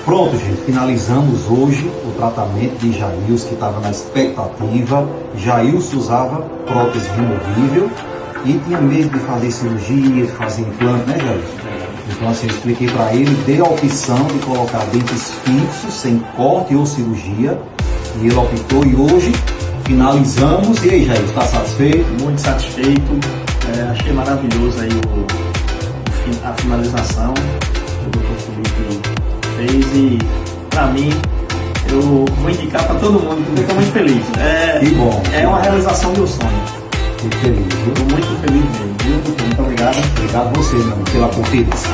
Pronto, gente, finalizamos hoje o tratamento de Jailson, que estava na expectativa. Jailson usava prótese removível e tinha medo de fazer cirurgia, de fazer implante, né, Jailson? Então, assim, eu expliquei para ele, dei a opção de colocar dentes fixos, sem corte ou cirurgia, e ele optou, e hoje finalizamos. E aí, Jailson, está satisfeito? Muito satisfeito, achei maravilhoso aí a finalização que o Dr. Felipe fez, e para mim, eu vou indicar para todo mundo, porque estou muito feliz. Que bom. É uma realização do meu sonho. Fico feliz, viu? Estou muito feliz mesmo, viu? Muito obrigado. Obrigado a você, meu amigo, pela confiança.